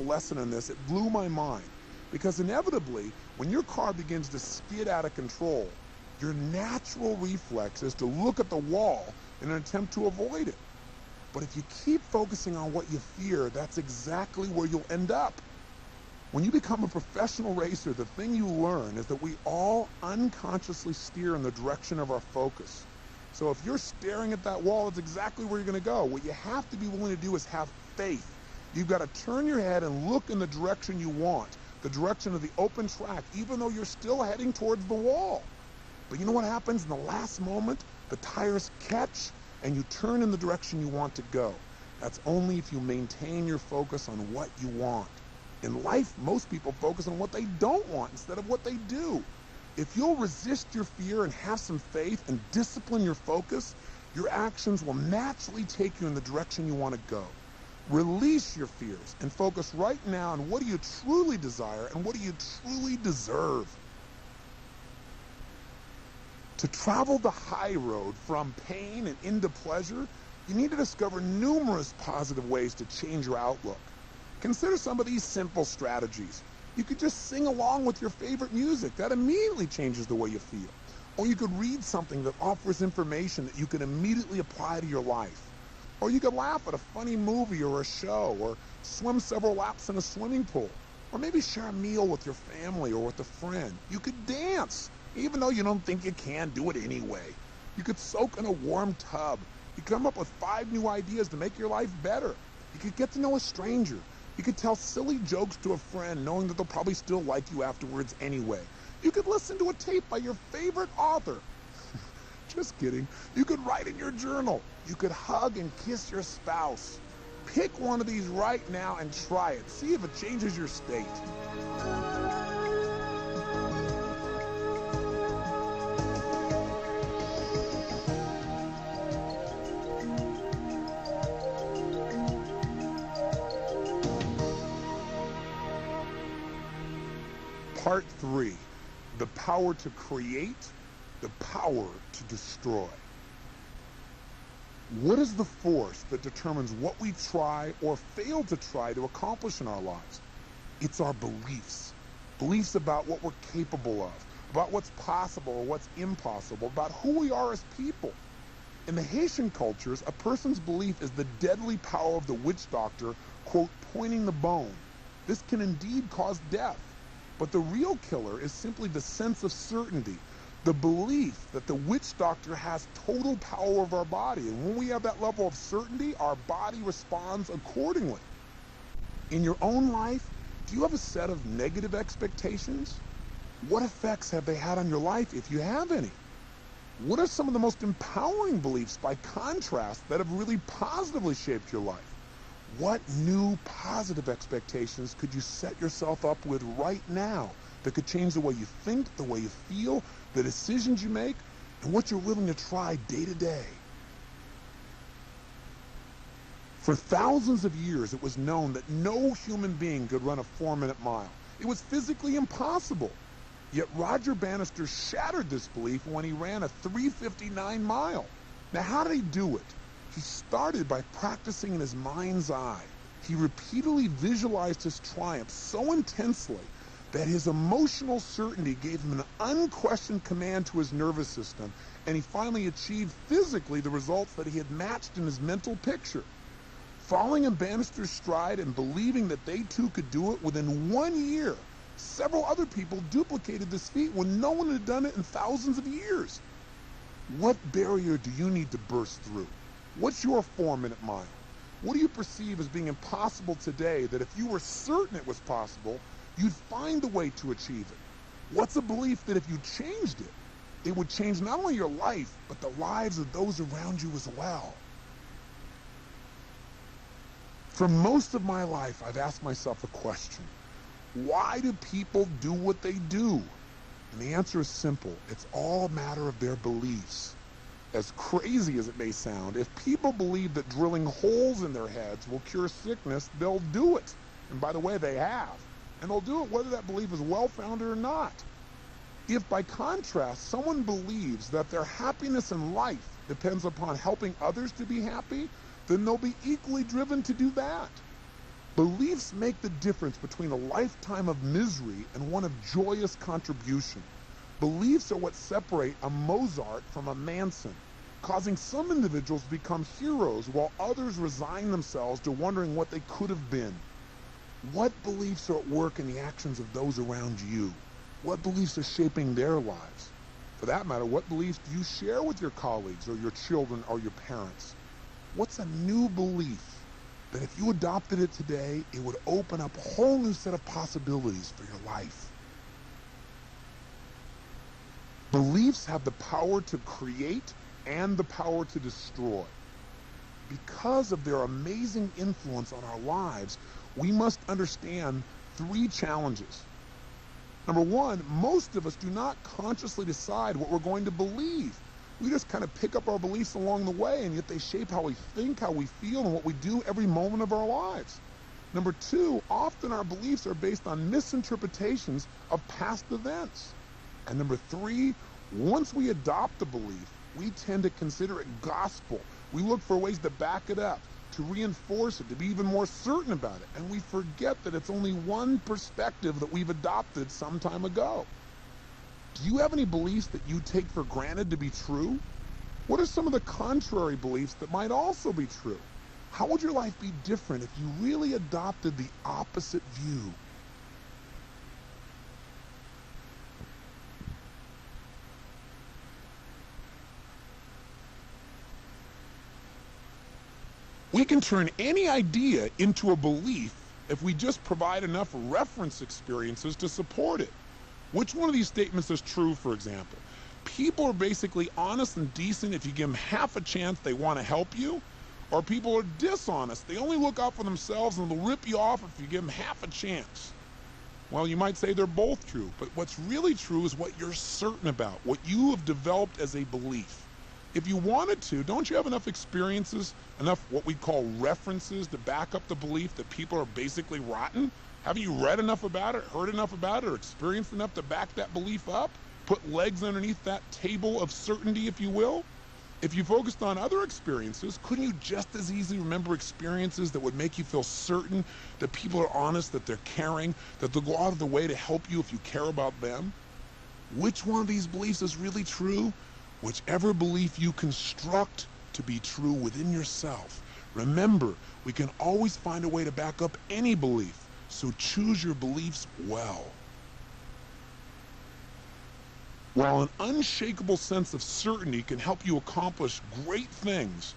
lesson in this, it blew my mind. Because inevitably, when your car begins to skid out of control, your natural reflex is to look at the wall in an attempt to avoid it. But if you keep focusing on what you fear, that's exactly where you'll end up. When you become a professional racer, the thing you learn is that we all unconsciously steer in the direction of our focus. So if you're staring at that wall, it's exactly where you're going to go. What you have to be willing to do is have faith. You've got to turn your head and look in the direction you want, the direction of the open track, even though you're still heading towards the wall. But you know what happens in the last moment? The tires catch and you turn in the direction you want to go. That's only if you maintain your focus on what you want. In life, most people focus on what they don't want instead of what they do. If you'll resist your fear and have some faith and discipline your focus, your actions will naturally take you in the direction you want to go. Release your fears and focus right now on what do you truly desire and what do you truly deserve. To travel the high road from pain and into pleasure, you need to discover numerous positive ways to change your outlook. Consider some of these simple strategies. You could just sing along with your favorite music. That immediately changes the way you feel. Or you could read something that offers information that you can immediately apply to your life. Or you could laugh at a funny movie or a show, or swim several laps in a swimming pool. Or maybe share a meal with your family or with a friend. You could dance, even though you don't think you can, do it anyway. You could soak in a warm tub. You could come up with 5 new ideas to make your life better. You could get to know a stranger. You could tell silly jokes to a friend, knowing that they'll probably still like you afterwards anyway. You could listen to a tape by your favorite author. Just kidding. You could write in your journal. You could hug and kiss your spouse. Pick one of these right now and try it. See if it changes your state. Part 3, the power to create, the power to destroy. What is the force that determines what we try or fail to try to accomplish in our lives? It's our beliefs. Beliefs about what we're capable of, about what's possible or what's impossible, about who we are as people. In the Haitian cultures, a person's belief is the deadly power of the witch doctor, quote, pointing the bone. This can indeed cause death. But the real killer is simply the sense of certainty, the belief that the witch doctor has total power over our body. And when we have that level of certainty, our body responds accordingly. In your own life, do you have a set of negative expectations? What effects have they had on your life, if you have any? What are some of the most empowering beliefs, by contrast, that have really positively shaped your life? What new positive expectations could you set yourself up with right now that could change the way you think, the way you feel, the decisions you make, and what you're willing to try day to day? For thousands of years, it was known that no human being could run a 4-minute mile. It was physically impossible. Yet Roger Bannister shattered this belief when he ran a 3:59 mile. Now, how did he do it? He started by practicing in his mind's eye. He repeatedly visualized his triumph so intensely that his emotional certainty gave him an unquestioned command to his nervous system, and he finally achieved physically the results that he had matched in his mental picture. Following in Bannister's stride and believing that they too could do it, within 1 year, several other people duplicated this feat when no one had done it in thousands of years. What barrier do you need to burst through? What's your 4-minute mile? What do you perceive as being impossible today that if you were certain it was possible, you'd find a way to achieve it? What's a belief that if you changed it, it would change not only your life, but the lives of those around you as well? For most of my life, I've asked myself a question. Why do people do what they do? And the answer is simple. It's all a matter of their beliefs. As crazy as it may sound, if people believe that drilling holes in their heads will cure sickness, they'll do it. And by the way, they have. And they'll do it whether that belief is well-founded or not. If, by contrast, someone believes that their happiness in life depends upon helping others to be happy, then they'll be equally driven to do that. Beliefs make the difference between a lifetime of misery and one of joyous contribution. Beliefs are what separate a Mozart from a Manson, causing some individuals to become heroes while others resign themselves to wondering what they could have been. What beliefs are at work in the actions of those around you? What beliefs are shaping their lives? For that matter, what beliefs do you share with your colleagues or your children or your parents? What's a new belief that if you adopted it today, it would open up a whole new set of possibilities for your life? Beliefs have the power to create and the power to destroy. Because of their amazing influence on our lives, we must understand 3 challenges. Number 1, most of us do not consciously decide what we're going to believe. We just kind of pick up our beliefs along the way, and yet they shape how we think, how we feel, and what we do every moment of our lives. Number 2, often our beliefs are based on misinterpretations of past events. And number 3, once we adopt a belief, we tend to consider it gospel. We look for ways to back it up, to reinforce it, to be even more certain about it. And we forget that it's only one perspective that we've adopted some time ago. Do you have any beliefs that you take for granted to be true? What are some of the contrary beliefs that might also be true? How would your life be different if you really adopted the opposite view? We can turn any idea into a belief if we just provide enough reference experiences to support it. Which one of these statements is true, for example? People are basically honest and decent if you give them half a chance they want to help you, or people are dishonest. They only look out for themselves and they'll rip you off if you give them half a chance. Well, you might say they're both true, but what's really true is what you're certain about, what you have developed as a belief. If you wanted to, don't you have enough experiences, enough what we call references to back up the belief that people are basically rotten? Haven't you read enough about it, heard enough about it, or experienced enough to back that belief up? Put legs underneath that table of certainty, if you will? If you focused on other experiences, couldn't you just as easily remember experiences that would make you feel certain that people are honest, that they're caring, that they'll go out of the way to help you if you care about them? Which one of these beliefs is really true? Whichever belief you construct to be true within yourself. Remember, we can always find a way to back up any belief, so choose your beliefs well. While an unshakable sense of certainty can help you accomplish great things,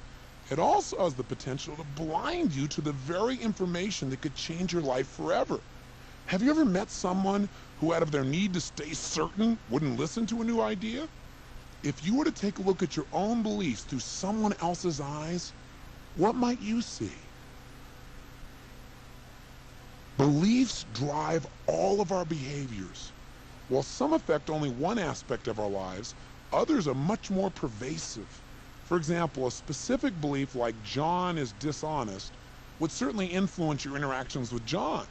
it also has the potential to blind you to the very information that could change your life forever. Have you ever met someone who, out of their need to stay certain, wouldn't listen to a new idea? If you were to take a look at your own beliefs through someone else's eyes, what might you see? Beliefs drive all of our behaviors. While some affect only one aspect of our lives, others are much more pervasive. For example, a specific belief like John is dishonest would certainly influence your interactions with John,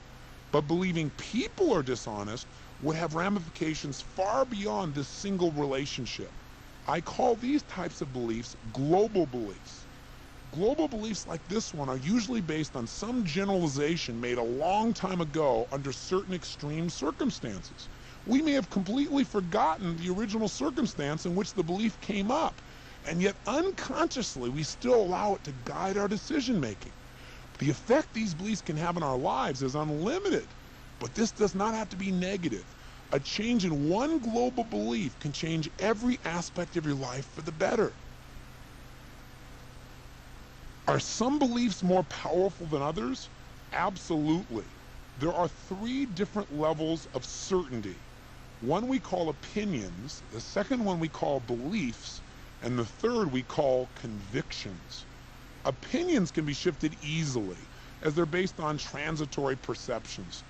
but believing people are dishonest would have ramifications far beyond this single relationship. I call these types of beliefs global beliefs. Global beliefs like this one are usually based on some generalization made a long time ago under certain extreme circumstances. We may have completely forgotten the original circumstance in which the belief came up, and yet unconsciously we still allow it to guide our decision making. The effect these beliefs can have on our lives is unlimited, but this does not have to be negative. A change in one global belief can change every aspect of your life for the better. Are some beliefs more powerful than others? Absolutely. There are 3 different levels of certainty. One we call opinions, the second one we call beliefs, and the third we call convictions. Opinions can be shifted easily, as they're based on transitory perceptions.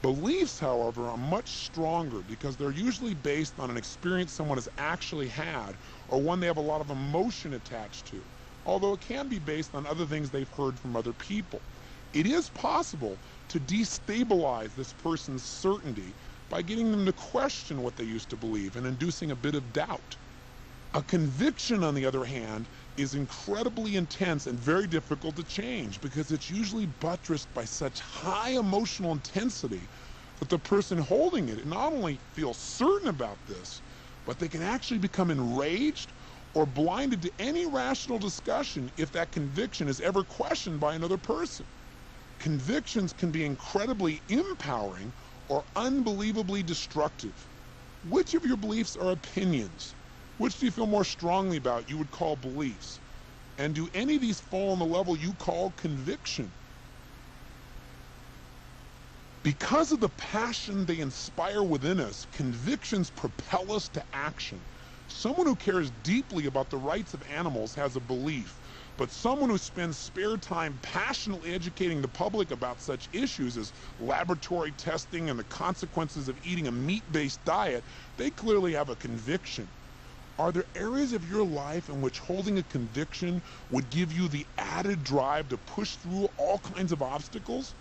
Beliefs, however, are much stronger because they're usually based on an experience someone has actually had or one they have a lot of emotion attached to, although it can be based on other things they've heard from other people. It is possible to destabilize this person's certainty by getting them to question what they used to believe and inducing a bit of doubt. A conviction, on the other hand, is incredibly intense and very difficult to change because it's usually buttressed by such high emotional intensity that the person holding it not only feels certain about this, but they can actually become enraged or blinded to any rational discussion if that conviction is ever questioned by another person. Convictions can be incredibly empowering or unbelievably destructive. Which of your beliefs are opinions? Which do you feel more strongly about you would call beliefs? And do any of these fall on the level you call conviction? Because of the passion they inspire within us, convictions propel us to action. Someone who cares deeply about the rights of animals has a belief, but someone who spends spare time passionately educating the public about such issues as laboratory testing and the consequences of eating a meat-based diet, they clearly have a conviction. Are there areas of your life in which holding a conviction would give you the added drive to push through all kinds of obstacles?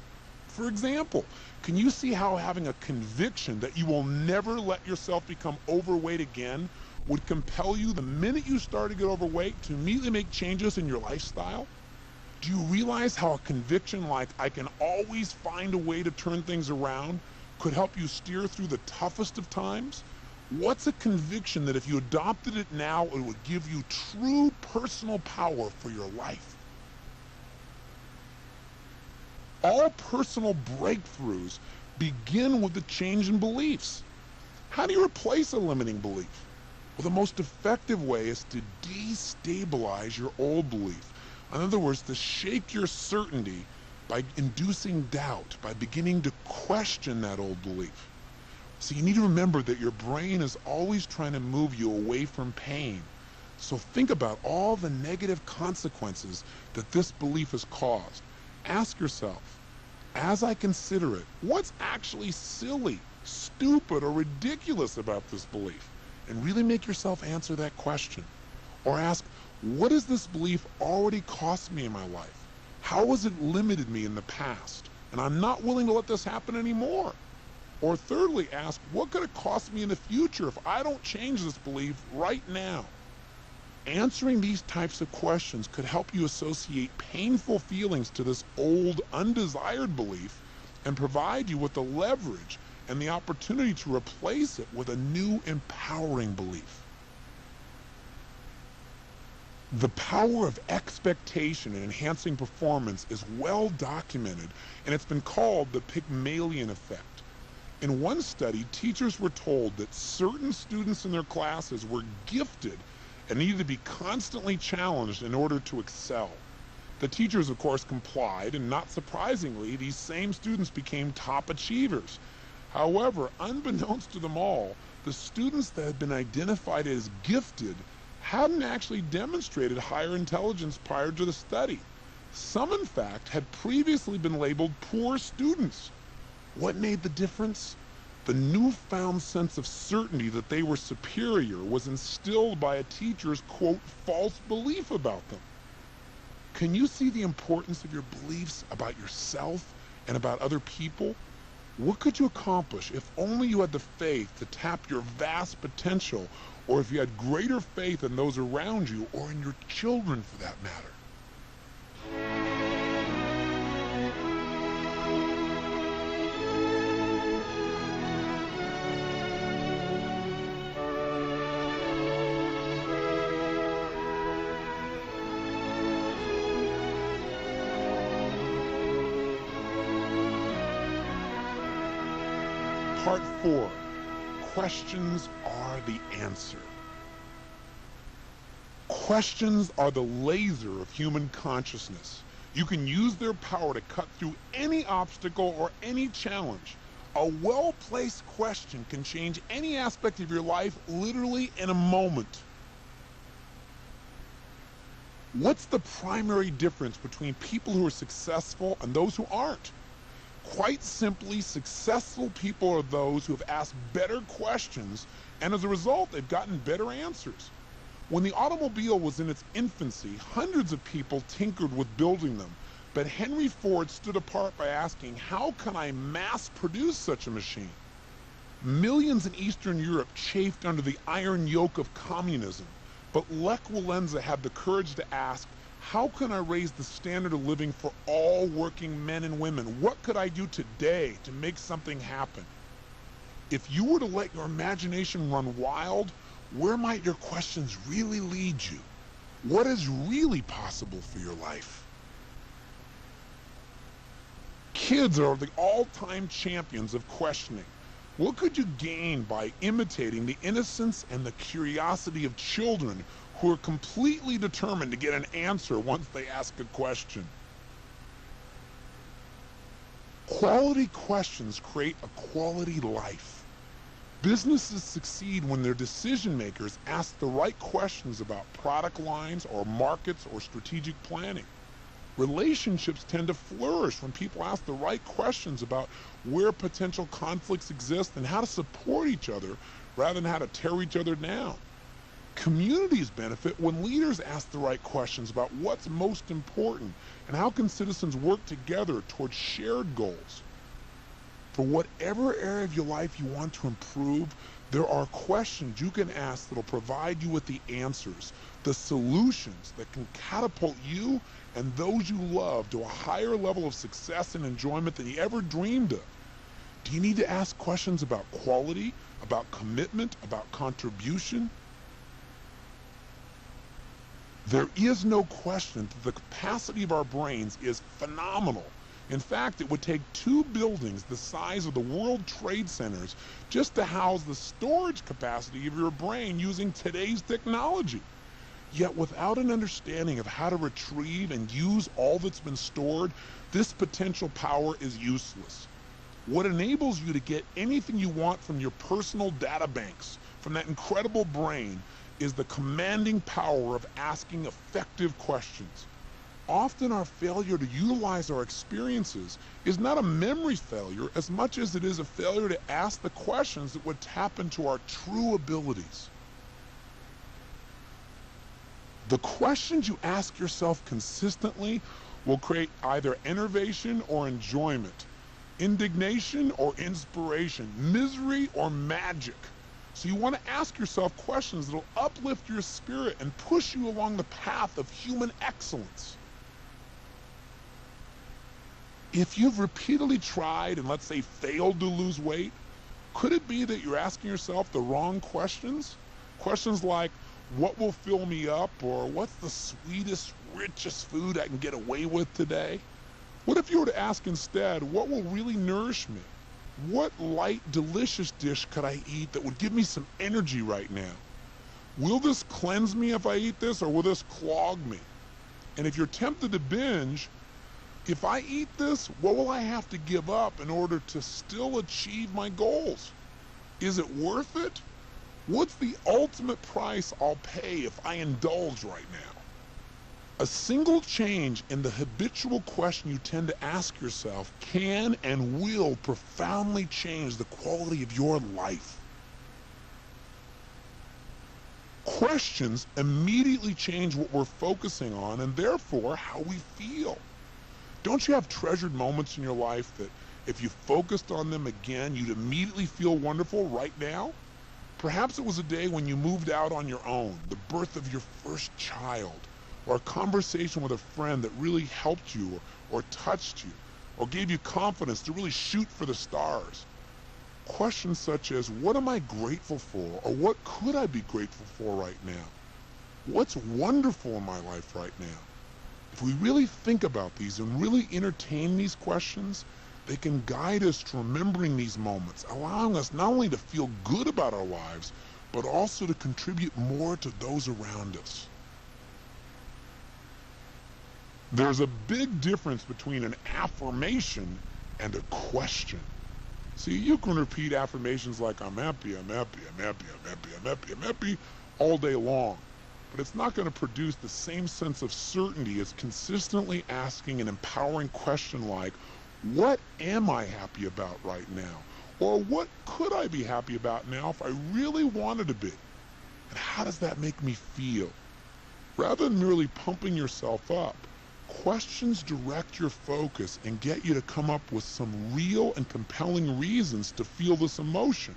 For example, can you see how having a conviction that you will never let yourself become overweight again would compel you the minute you start to get overweight to immediately make changes in your lifestyle? Do you realize how a conviction like "I can always find a way to turn things around" could help you steer through the toughest of times? What's a conviction that if you adopted it now, it would give you true personal power for your life? All personal breakthroughs begin with the change in beliefs. How do you replace a limiting belief? Well, the most effective way is to destabilize your old belief. In other words, to shake your certainty by inducing doubt, by beginning to question that old belief. So you need to remember that your brain is always trying to move you away from pain. So think about all the negative consequences that this belief has caused. Ask yourself, as I consider it, what's actually silly, stupid, or ridiculous about this belief? And really make yourself answer that question. Or ask, what has this belief already cost me in my life? How has it limited me in the past? And I'm not willing to let this happen anymore. Or thirdly, ask, what could it cost me in the future if I don't change this belief right now? Answering these types of questions could help you associate painful feelings to this old, undesired belief and provide you with the leverage and the opportunity to replace it with a new, empowering belief. The power of expectation in enhancing performance is well documented, and it's been called the Pygmalion effect. In one study, teachers were told that certain students in their classes were gifted and needed to be constantly challenged in order to excel. The teachers, of course, complied, and not surprisingly, these same students became top achievers. However, unbeknownst to them all, the students that had been identified as gifted hadn't actually demonstrated higher intelligence prior to the study. Some, in fact, had previously been labeled poor students. What made the difference? The newfound sense of certainty that they were superior was instilled by a teacher's, quote, false belief about them. Can you see the importance of your beliefs about yourself and about other people? What could you accomplish if only you had the faith to tap your vast potential, or if you had greater faith in those around you or in your children for that matter? Part 4, questions are the answer. Questions are the laser of human consciousness. You can use their power to cut through any obstacle or any challenge. A well-placed question can change any aspect of your life literally in a moment. What's the primary difference between people who are successful and those who aren't? Quite simply, successful people are those who have asked better questions, and as a result, they've gotten better answers. When the automobile was in its infancy, hundreds of people tinkered with building them, but Henry Ford stood apart by asking, how can I mass produce such a machine? Millions in Eastern Europe chafed under the iron yoke of communism, But Lech Walesa had the courage to ask, how can I raise the standard of living for all working men and women? What could I do today to make something happen? If you were to let your imagination run wild, where might your questions really lead you? What is really possible for your life? Kids are the all-time champions of questioning. What could you gain by imitating the innocence and the curiosity of children who are completely determined to get an answer once they ask a question? Quality questions create a quality life. Businesses succeed when their decision makers ask the right questions about product lines or markets or strategic planning. Relationships tend to flourish when people ask the right questions about where potential conflicts exist and how to support each other rather than how to tear each other down. Communities benefit when leaders ask the right questions about what's most important and how can citizens work together towards shared goals. For whatever area of your life you want to improve, there are questions you can ask that will provide you with the answers, the solutions that can catapult you and those you love to a higher level of success and enjoyment than you ever dreamed of. Do you need to ask questions about quality, about commitment, about contribution? There is no question that the capacity of our brains is phenomenal. In fact, it would take 2 buildings the size of the World Trade Centers just to house the storage capacity of your brain using today's technology. Yet without an understanding of how to retrieve and use all that's been stored, this potential power is useless. What enables you to get anything you want from your personal data banks, from that incredible brain, is the commanding power of asking effective questions. Often our failure to utilize our experiences is not a memory failure as much as it is a failure to ask the questions that would tap into our true abilities. The questions you ask yourself consistently will create either enervation or enjoyment, indignation or inspiration, misery or magic. So you want to ask yourself questions that will uplift your spirit and push you along the path of human excellence. If you've repeatedly tried and, let's say, failed to lose weight, could it be that you're asking yourself the wrong questions? Questions like, what will fill me up? Or what's the sweetest, richest food I can get away with today? What if you were to ask instead, what will really nourish me? What light, delicious dish could I eat that would give me some energy right now? Will this cleanse me if I eat this, or will this clog me? And if you're tempted to binge, if I eat this, what will I have to give up in order to still achieve my goals? Is it worth it? What's the ultimate price I'll pay if I indulge right now? A single change in the habitual question you tend to ask yourself can and will profoundly change the quality of your life. Questions immediately change what we're focusing on and therefore how we feel. Don't you have treasured moments in your life that if you focused on them again, you'd immediately feel wonderful right now? Perhaps it was a day when you moved out on your own, the birth of your first child, or a conversation with a friend that really helped you or touched you, or gave you confidence to really shoot for the stars. Questions such as, what am I grateful for, or what could I be grateful for right now? What's wonderful in my life right now? If we really think about these and really entertain these questions, they can guide us to remembering these moments, allowing us not only to feel good about our lives, but also to contribute more to those around us. There's a big difference between an affirmation and a question. See, you can repeat affirmations like, I'm happy, I'm happy, I'm happy, I'm happy, I'm happy, I'm happy, all day long. But it's not going to produce the same sense of certainty as consistently asking an empowering question like, what am I happy about right now? Or what could I be happy about now if I really wanted to be? And how does that make me feel? Rather than merely pumping yourself up, questions direct your focus and get you to come up with some real and compelling reasons to feel this emotion.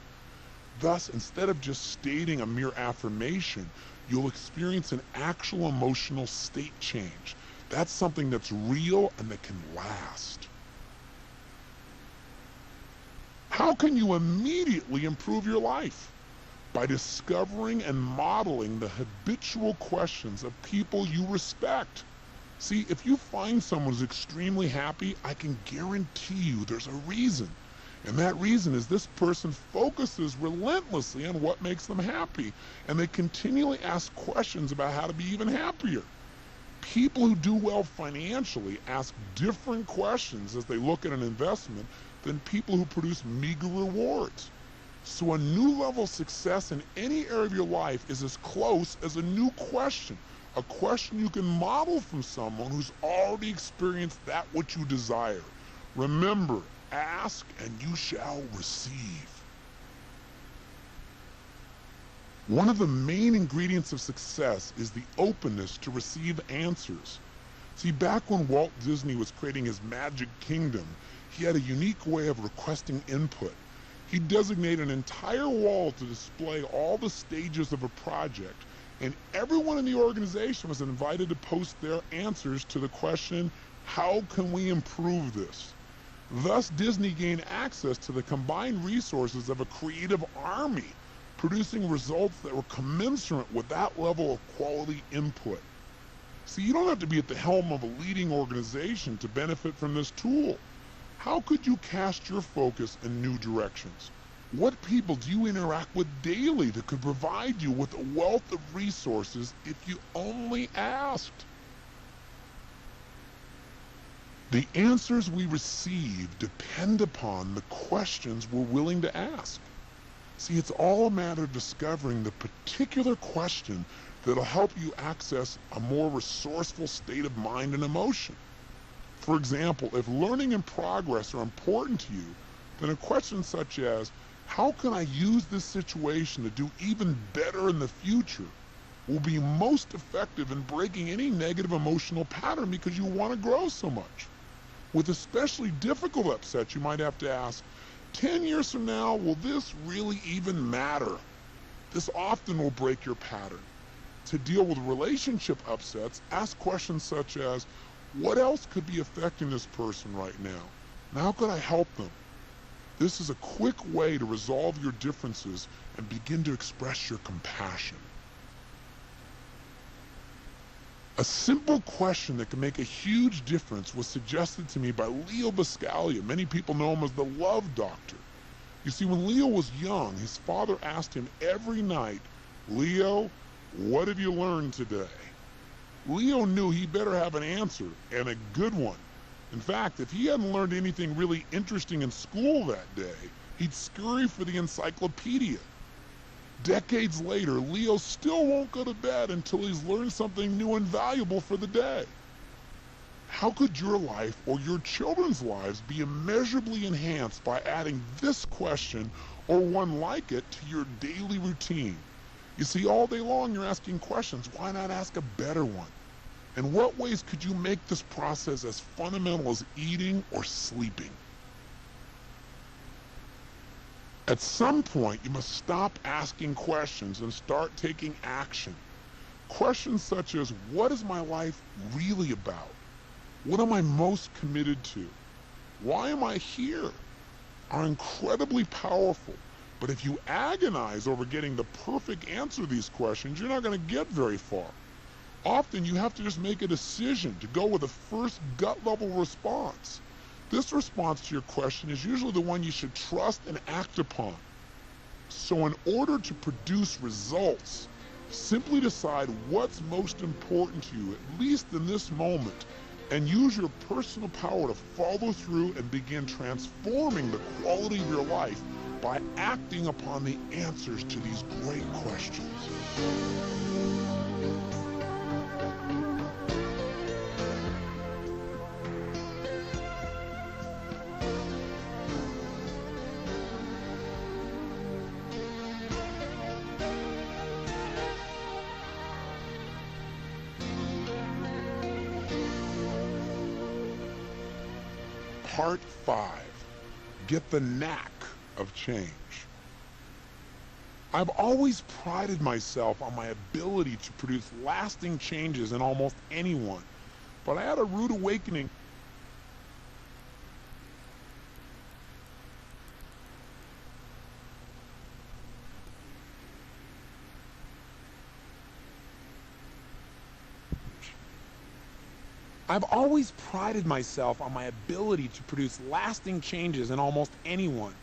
Thus, instead of just stating a mere affirmation, you'll experience an actual emotional state change. That's something that's real and that can last. How can you immediately improve your life? By discovering and modeling the habitual questions of people you respect. See, if you find someone who's extremely happy, I can guarantee you there's a reason. And that reason is this person focuses relentlessly on what makes them happy, and they continually ask questions about how to be even happier. People who do well financially ask different questions as they look at an investment than people who produce meager rewards. So a new level of success in any area of your life is as close as a new question, a question you can model from someone who's already experienced that which you desire. Remember, ask and you shall receive. One of the main ingredients of success is the openness to receive answers. See, back when Walt Disney was creating his Magic Kingdom, he had a unique way of requesting input. He designated an entire wall to display all the stages of a project, and everyone in the organization was invited to post their answers to the question, how can we improve this? Thus, Disney gained access to the combined resources of a creative army, producing results that were commensurate with that level of quality input. See, you don't have to be at the helm of a leading organization to benefit from this tool. How could you cast your focus in new directions? What people do you interact with daily that could provide you with a wealth of resources if you only asked? The answers we receive depend upon the questions we're willing to ask. See, it's all a matter of discovering the particular question that'll help you access a more resourceful state of mind and emotion. For example, if learning and progress are important to you, then a question such as, how can I use this situation to do even better in the future, will be most effective in breaking any negative emotional pattern because you want to grow so much. With especially difficult upsets, you might have to ask, 10 years from now, will this really even matter? This often will break your pattern. To deal with relationship upsets, ask questions such as, what else could be affecting this person right now? And how could I help them? This is a quick way to resolve your differences and begin to express your compassion. A simple question that can make a huge difference was suggested to me by Leo Buscaglia. Many people know him as the Love Doctor. You see, when Leo was young, his father asked him every night, Leo, what have you learned today? Leo knew he better have an answer, and a good one. In fact, if he hadn't learned anything really interesting in school that day, he'd scurry for the encyclopedia. Decades later, Leo still won't go to bed until he's learned something new and valuable for the day. How could your life or your children's lives be immeasurably enhanced by adding this question or one like it to your daily routine? You see, all day long you're asking questions. Why not ask a better one? In what ways could you make this process as fundamental as eating or sleeping? At some point, you must stop asking questions and start taking action. Questions such as, what is my life really about? What am I most committed to? Why am I here? Are incredibly powerful. But if you agonize over getting the perfect answer to these questions, you're not going to get very far. Often you have to just make a decision to go with the first gut level response. This response to your question is usually the one you should trust and act upon. So in order to produce results, simply decide what's most important to you, at least in this moment, and use your personal power to follow through and begin transforming the quality of your life by acting upon the answers to these great questions. Part 5. Get the knack of change. I've always prided myself on my ability to produce lasting changes in almost anyone, but I had a rude awakening. I've always prided myself on my ability to produce lasting changes in almost anyone,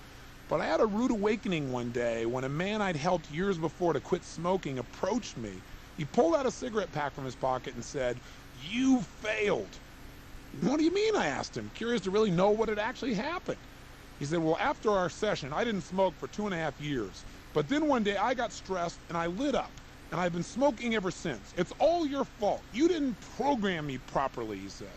but I had a rude awakening one day when a man I'd helped years before to quit smoking approached me. He pulled out a cigarette pack from his pocket and said, "You failed." "What do you mean?" I asked him, curious to really know what had actually happened. He said, "Well, after our session, I didn't smoke for 2.5 years, but then one day I got stressed and I lit up. And I've been smoking ever since. It's all your fault. You didn't program me properly," he said.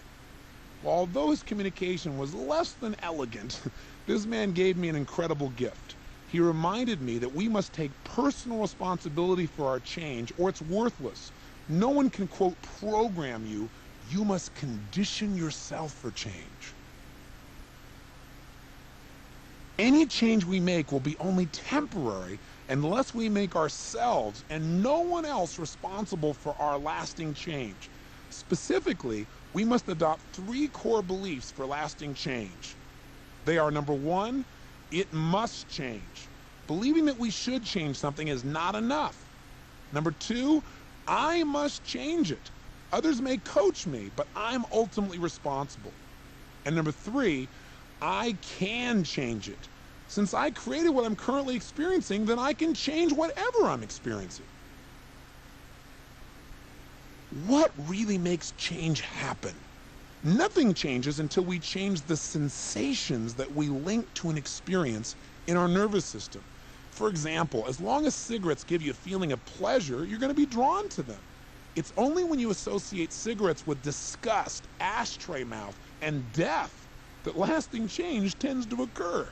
Well, although his communication was less than elegant, this man gave me an incredible gift. He reminded me that we must take personal responsibility for our change or it's worthless. No one can, quote, program you. You must condition yourself for change. Any change we make will be only temporary unless we make ourselves and no one else responsible for our lasting change. Specifically, we must adopt 3 core beliefs for lasting change. They are: number 1, it must change. Believing that we should change something is not enough. Number 2, I must change it. Others may coach me, but I'm ultimately responsible. And number 3, I can change it. Since I created what I'm currently experiencing, then I can change whatever I'm experiencing. What really makes change happen? Nothing changes until we change the sensations that we link to an experience in our nervous system. For example, as long as cigarettes give you a feeling of pleasure, you're going to be drawn to them. It's only when you associate cigarettes with disgust, ashtray mouth, and death that lasting change tends to occur.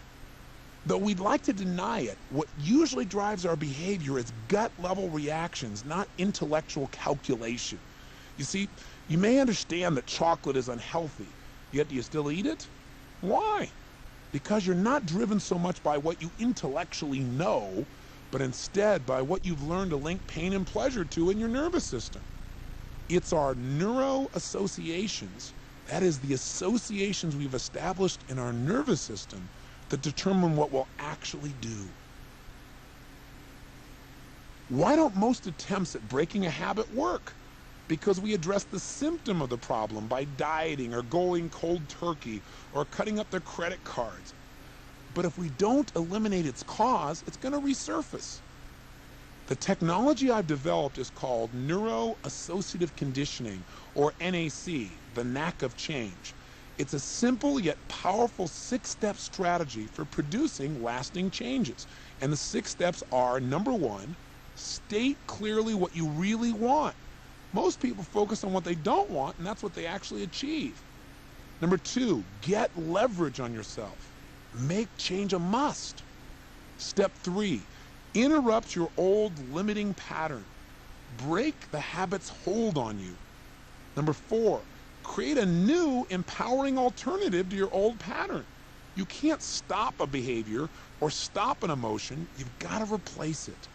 Though we'd like to deny it, what usually drives our behavior is gut-level reactions, not intellectual calculation. You see, you may understand that chocolate is unhealthy, yet do you still eat it? Why? Because you're not driven so much by what you intellectually know, but instead by what you've learned to link pain and pleasure to in your nervous system. It's our neuroassociations, that is, the associations we've established in our nervous system, that determine what we'll actually do. Why don't most attempts at breaking a habit work? Because we address the symptom of the problem by dieting or going cold turkey or cutting up their credit cards. But if we don't eliminate its cause, it's going to resurface. The technology I've developed is called Neuro-Associative Conditioning, or NAC, the knack of change. It's a simple yet powerful 6-step strategy for producing lasting changes. And the 6 steps are: number 1, state clearly what you really want. Most people focus on what they don't want, and that's what they actually achieve. Number 2, get leverage on yourself. Make change a must. Step 3, interrupt your old limiting pattern. Break the habit's hold on you. Number 4, create a new empowering alternative to your old pattern. You can't stop a behavior or stop an emotion. You've got to replace it.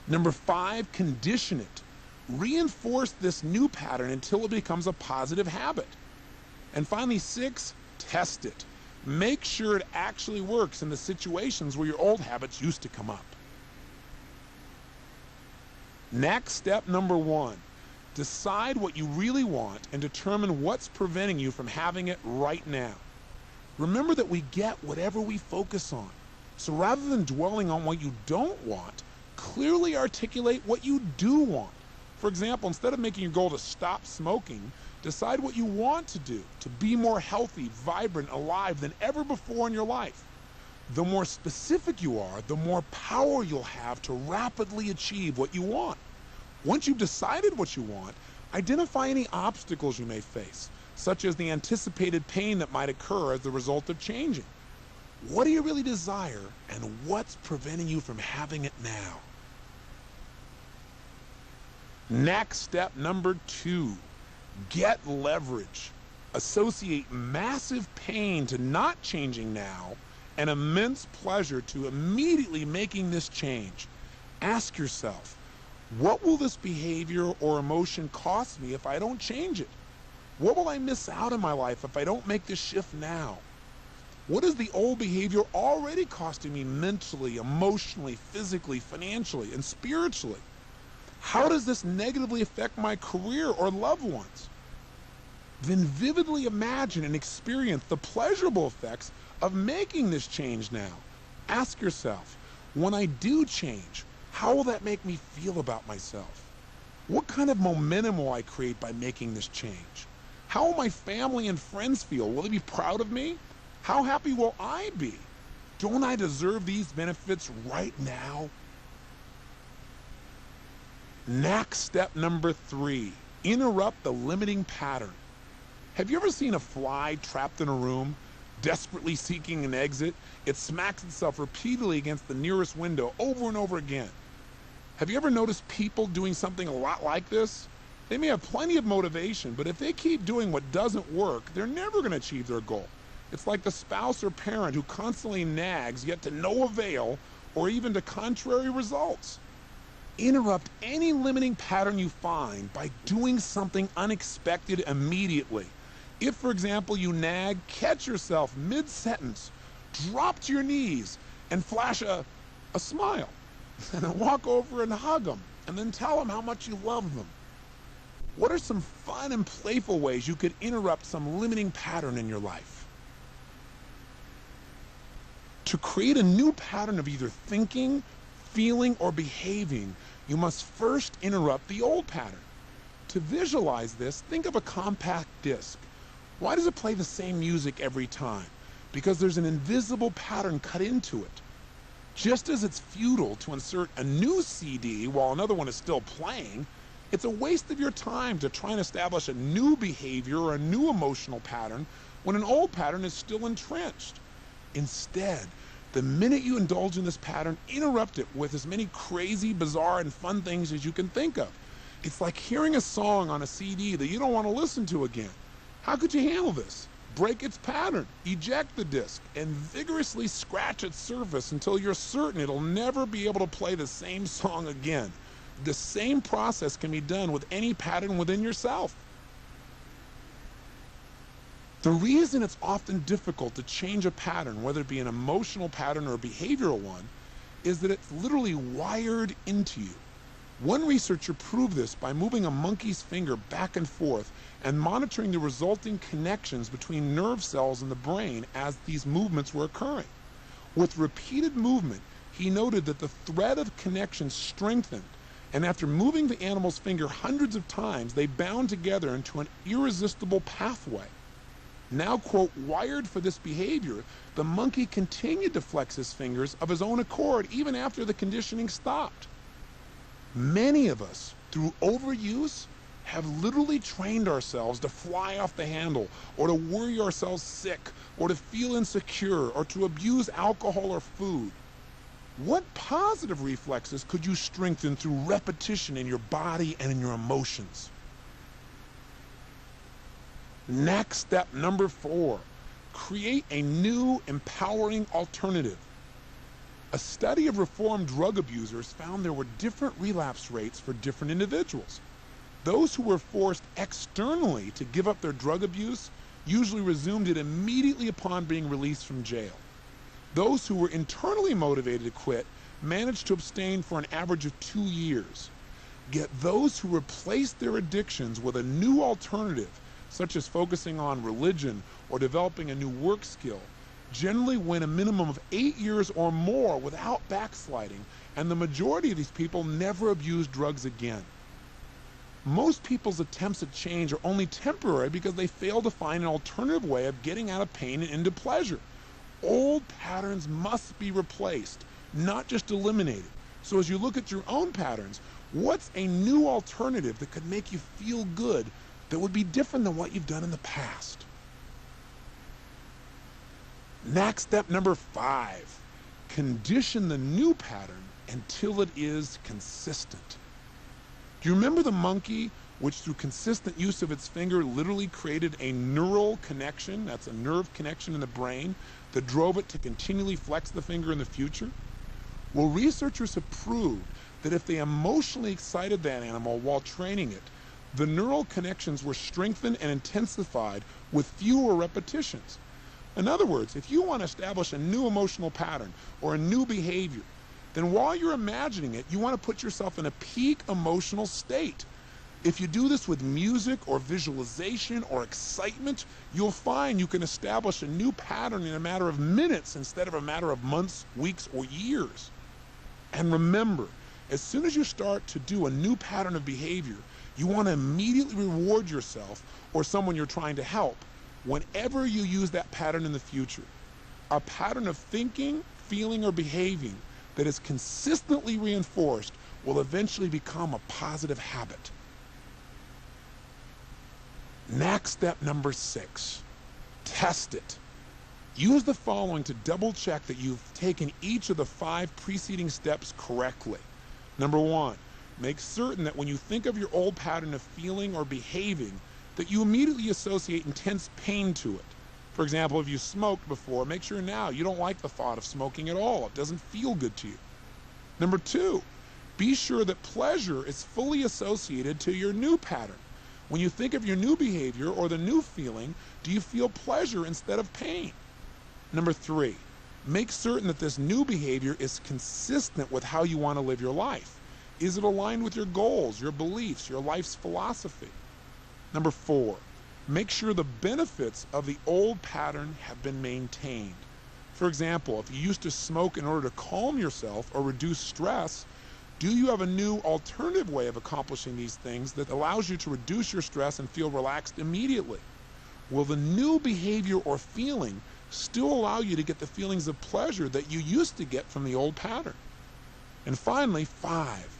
Number 5, condition it. Reinforce this new pattern until it becomes a positive habit. And finally, 6, test it. Make sure it actually works in the situations where your old habits used to come up. Next, step number 1. Decide what you really want and determine what's preventing you from having it right now. Remember that we get whatever we focus on. So rather than dwelling on what you don't want, clearly articulate what you do want. For example, instead of making your goal to stop smoking, decide what you want to do to be more healthy, vibrant, alive than ever before in your life. The more specific you are, the more power you'll have to rapidly achieve what you want. Once you've decided what you want, identify any obstacles you may face, such as the anticipated pain that might occur as the result of changing. What do you really desire, and what's preventing you from having it now? Next, step number 2, get leverage. Associate massive pain to not changing now and immense pleasure to immediately making this change. Ask yourself, what will this behavior or emotion cost me if I don't change it? What will I miss out in my life if I don't make this shift now? What is the old behavior already costing me mentally, emotionally, physically, financially, and spiritually? How does this negatively affect my career or loved ones? Then vividly imagine and experience the pleasurable effects of making this change now. Ask yourself, when I do change, how will that make me feel about myself? What kind of momentum will I create by making this change? How will my family and friends feel? Will they be proud of me? How happy will I be? Don't I deserve these benefits right now? Next step number 3, interrupt the limiting pattern. Have you ever seen a fly trapped in a room, desperately seeking an exit? It smacks itself repeatedly against the nearest window over and over again. Have you ever noticed people doing something a lot like this? They may have plenty of motivation, but if they keep doing what doesn't work, they're never going to achieve their goal. It's like the spouse or parent who constantly nags, yet to no avail, or even to contrary results. Interrupt any limiting pattern you find by doing something unexpected immediately. If, for example, you nag, catch yourself mid-sentence, drop to your knees, and flash a smile. And then walk over and hug them, and then tell them how much you love them. What are some fun and playful ways you could interrupt some limiting pattern in your life? To create a new pattern of either thinking, feeling, or behaving, you must first interrupt the old pattern. To visualize this, think of a compact disc. Why does it play the same music every time? Because there's an invisible pattern cut into it. Just as it's futile to insert a new CD while another one is still playing, it's a waste of your time to try and establish a new behavior or a new emotional pattern when an old pattern is still entrenched. Instead, the minute you indulge in this pattern, interrupt it with as many crazy, bizarre, and fun things as you can think of. It's like hearing a song on a CD that you don't want to listen to again. How could you handle this? Break its pattern, eject the disc, and vigorously scratch its surface until you're certain it'll never be able to play the same song again. The same process can be done with any pattern within yourself. The reason it's often difficult to change a pattern, whether it be an emotional pattern or a behavioral one, is that it's literally wired into you. One researcher proved this by moving a monkey's finger back and forth and monitoring the resulting connections between nerve cells in the brain as these movements were occurring. With repeated movement, he noted that the thread of connection strengthened, and after moving the animal's finger hundreds of times, they bound together into an irresistible pathway. Now, quote, wired for this behavior, the monkey continued to flex his fingers of his own accord even after the conditioning stopped. Many of us, through overuse, have literally trained ourselves to fly off the handle, or to worry ourselves sick, or to feel insecure, or to abuse alcohol or food. What positive reflexes could you strengthen through repetition in your body and in your emotions? Next step number 4, create a new empowering alternative. A study of reformed drug abusers found there were different relapse rates for different individuals. Those who were forced externally to give up their drug abuse usually resumed it immediately upon being released from jail. Those who were internally motivated to quit managed to abstain for an average of 2 years. Yet those who replaced their addictions with a new alternative, such as focusing on religion or developing a new work skill, generally went a minimum of 8 years or more without backsliding, and the majority of these people never abused drugs again. Most people's attempts at change are only temporary because they fail to find an alternative way of getting out of pain and into pleasure. Old patterns must be replaced, not just eliminated. So as you look at your own patterns, what's a new alternative that could make you feel good that would be different than what you've done in the past? Next step number 5, condition the new pattern until it is consistent. Do you remember the monkey which through consistent use of its finger literally created a neural connection, that's a nerve connection in the brain, that drove it to continually flex the finger in the future? Well, researchers have proved that if they emotionally excited that animal while training it, the neural connections were strengthened and intensified with fewer repetitions. In other words, if you want to establish a new emotional pattern or a new behavior, then while you're imagining it, you want to put yourself in a peak emotional state. If you do this with music or visualization or excitement, you'll find you can establish a new pattern in a matter of minutes instead of a matter of months, weeks, or years. And remember, as soon as you start to do a new pattern of behavior, you want to immediately reward yourself or someone you're trying to help whenever you use that pattern in the future. A pattern of thinking, feeling, or behaving that is consistently reinforced will eventually become a positive habit. Next step number 6, test it. Use the following to double check that you've taken each of the 5 preceding steps correctly. Number 1, make certain that when you think of your old pattern of feeling or behaving, that you immediately associate intense pain to it. For example, if you smoked before, make sure now you don't like the thought of smoking at all. It doesn't feel good to you. Number 2, be sure that pleasure is fully associated to your new pattern. When you think of your new behavior or the new feeling, do you feel pleasure instead of pain? Number 3, make certain that this new behavior is consistent with how you want to live your life. Is it aligned with your goals, your beliefs, your life's philosophy? Number 4, make sure the benefits of the old pattern have been maintained. For example, if you used to smoke in order to calm yourself or reduce stress, do you have a new alternative way of accomplishing these things that allows you to reduce your stress and feel relaxed immediately? Will the new behavior or feeling still allow you to get the feelings of pleasure that you used to get from the old pattern? And finally, 5,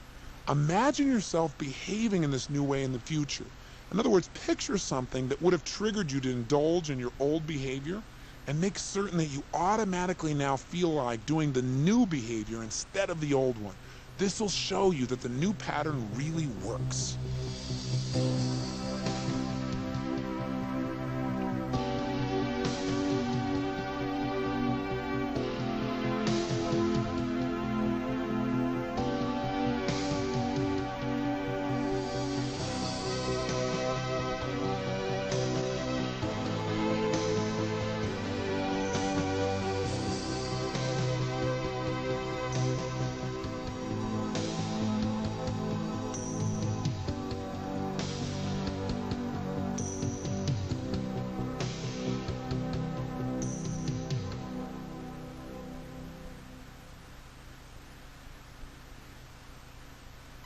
imagine yourself behaving in this new way in the future. In other words, picture something that would have triggered you to indulge in your old behavior, and make certain that you automatically now feel like doing the new behavior instead of the old one. This will show you that the new pattern really works.